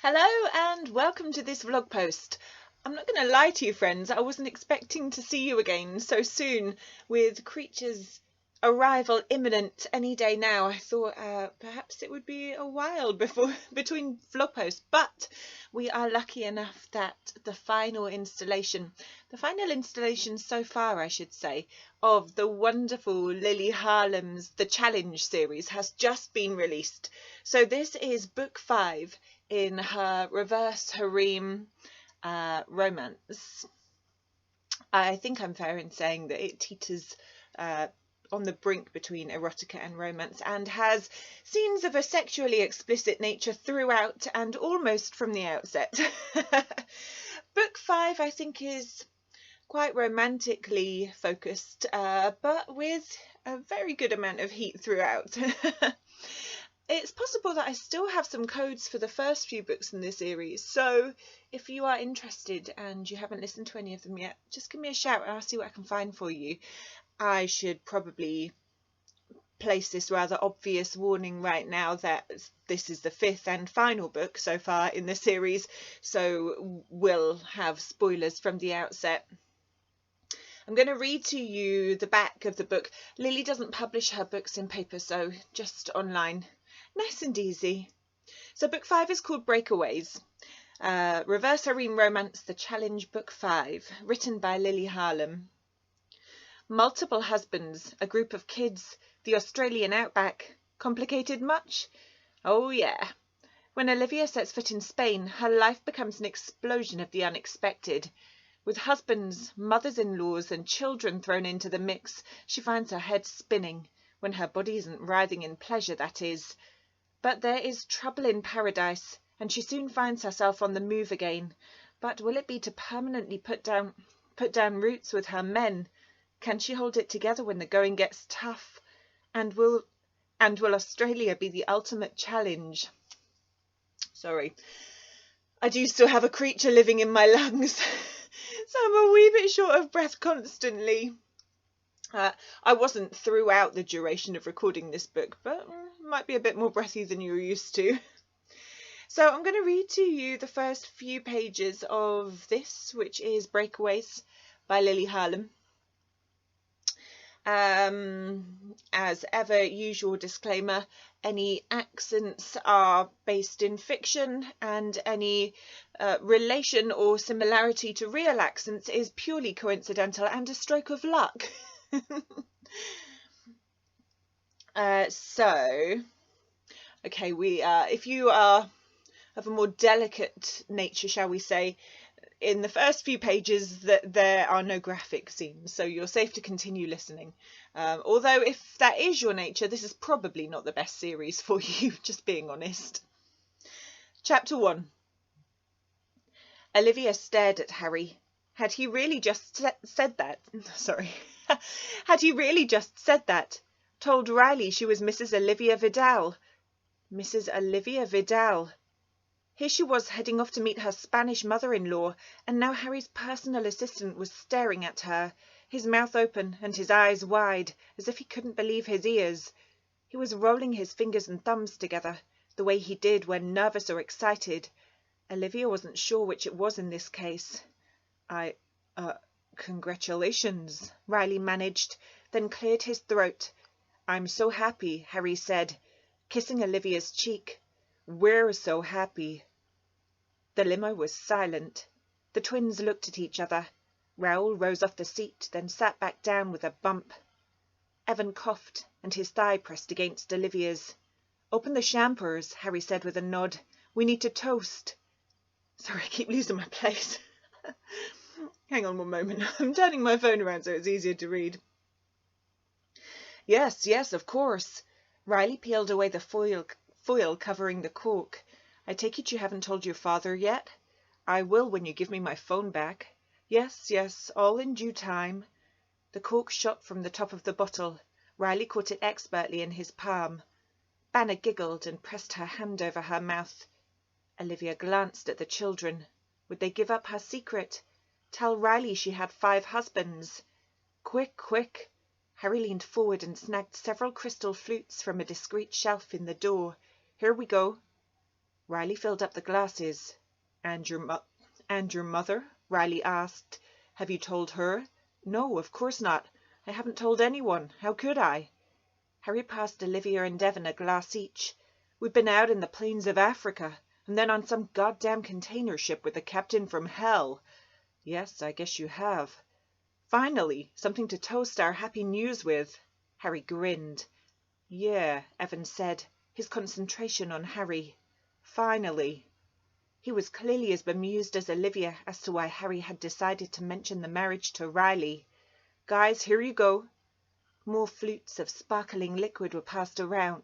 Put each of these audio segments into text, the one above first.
Hello and welcome to this vlog post. I'm not going to lie to you friends, I wasn't expecting to see you again so soon with Creature's arrival imminent any day now. I thought perhaps it would be a while between vlog posts, but we are lucky enough that the final installation so far I should say, of the wonderful Lily Harlem's The Challenge series has just been released. So this is book 5 in her reverse harem romance. I think I'm fair in saying that it teeters on the brink between erotica and romance and has scenes of a sexually explicit nature throughout and almost from the outset. Book 5 I think is quite romantically focused, but with a very good amount of heat throughout. It's possible that I still have some codes for the first few books in this series, so if you are interested and you haven't listened to any of them yet, just give me a shout and I'll see what I can find for you. I should probably place this rather obvious warning right now that this is the 5th and final book so far in the series, so we'll have spoilers from the outset. I'm going to read to you the back of the book. Lily doesn't publish her books in paper, so just online. Nice and easy. So book 5 is called Breakaways. Reverse harem romance, The Challenge, book 5, written by Lily Harlem. Multiple husbands, a group of kids, the Australian outback. Complicated much? Oh yeah. When Olivia sets foot in Spain, her life becomes an explosion of the unexpected. With husbands, mothers-in-laws and children thrown into the mix, she finds her head spinning, when her body isn't writhing in pleasure, that is. But there is trouble in paradise, and she soon finds herself on the move again. But will it be to permanently put down roots with her men? Can she hold it together when the going gets tough? And will Australia be the ultimate challenge? Sorry, I do still have a creature living in my lungs, so I'm a wee bit short of breath constantly. I wasn't throughout the duration of recording this book, but might be a bit more breathy than you're used to. So I'm going to read to you the first few pages of this, which is Breakaways by Lily Harlem. As ever, usual disclaimer, any accents are based in fiction and any relation or similarity to real accents is purely coincidental and a stroke of luck. Okay, if you are of a more delicate nature, shall we say, in the first few pages that there are no graphic scenes, so you're safe to continue listening. Although if that is your nature, this is probably not the best series for you, just being honest. Chapter 1. Olivia stared at Harry. Had he really just said that? Sorry. Had he really just said that? Told Riley she was Mrs. Olivia Vidal. Mrs. Olivia Vidal. Here she was heading off to meet her Spanish mother-in-law, and now Harry's personal assistant was staring at her, his mouth open and his eyes wide, as if he couldn't believe his ears. He was rolling his fingers and thumbs together, the way he did when nervous or excited. Olivia wasn't sure which it was in this case. Congratulations, Riley managed, then cleared his throat. I'm so happy, Harry said, kissing Olivia's cheek. We're so happy. The limo was silent. The twins looked at each other. Raoul rose off the seat, then sat back down with a bump. Evan coughed, and his thigh pressed against Olivia's. Open the champers, Harry said with a nod. We need to toast. Sorry, I keep losing my place. Hang on one moment. I'm turning my phone around so it's easier to read. Yes, of course. Riley peeled away the foil covering the cork. I take it you haven't told your father yet? I will when you give me my phone back. Yes, all in due time. The cork shot from the top of the bottle. Riley caught it expertly in his palm. Banner giggled and pressed her hand over her mouth. Olivia glanced at the children. Would they give up her secret? Tell Riley she had 5 husbands? Quick! Harry leaned forward and snagged several crystal flutes from a discreet shelf in the door. Here we go. Riley filled up the glasses. And your mother? Riley asked. Have you told her? No, of course not. I haven't told anyone. How could I? Harry passed Olivia and Devon a glass each. We've been out in the plains of Africa, and then on some goddamn container ship with a captain from hell. Yes, I guess you have. Finally, something to toast our happy news with. Harry grinned. Yeah, Evan said, his concentration on Harry. Finally. He was clearly as bemused as Olivia as to why Harry had decided to mention the marriage to Riley. Guys, here you go. More flutes of sparkling liquid were passed around.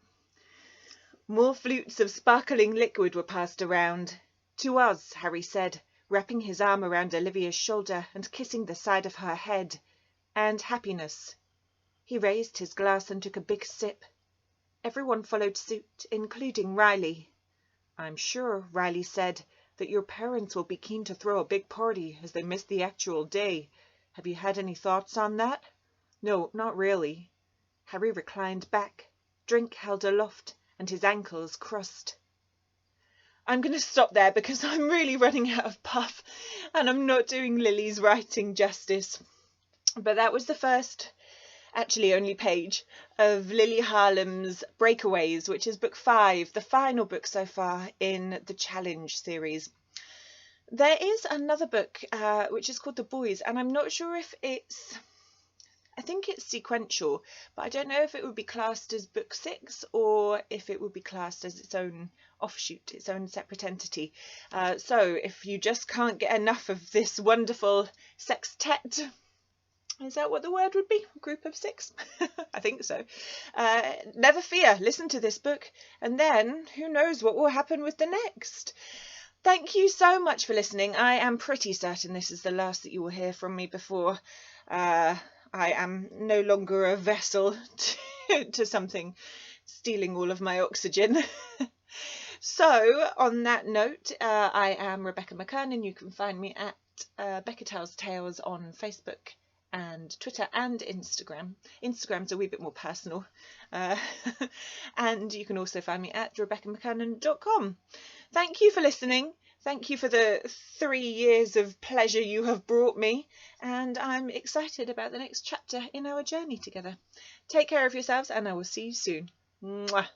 To us, Harry said, wrapping his arm around Olivia's shoulder and kissing the side of her head. And happiness. He raised his glass and took a big sip. Everyone followed suit, including Riley. I'm sure, Riley said, that your parents will be keen to throw a big party as they miss the actual day. Have you had any thoughts on that? No, not really. Harry reclined back, drink held aloft, and his ankles crossed. I'm going to stop there because I'm really running out of puff and I'm not doing Lily's writing justice. But that was the first, actually only page, of Lily Harlem's Breakaways, which is book 5, the final book so far in the Challenge series. There is another book which is called The Boys, and I'm not sure if I think it's sequential, but I don't know if it would be classed as book 6 or if it would be classed as its own offshoot, its own separate entity. So if you just can't get enough of this wonderful sextet, is that what the word would be? A group of 6? I think so. Never fear, listen to this book, and then who knows what will happen with the next. Thank you so much for listening. I am pretty certain this is the last that you will hear from me before I am no longer a vessel to something stealing all of my oxygen. So, on that note, I am Rebecca McKern, and you can find me at Becca Tells Tales on Facebook and Twitter and Instagram. Instagram's a wee bit more personal. And you can also find me at RebeccaMcKernan.com. Thank you for listening. Thank you for the 3 years of pleasure you have brought me, and I'm excited about the next chapter in our journey together. Take care of yourselves, and I will see you soon. Mwah.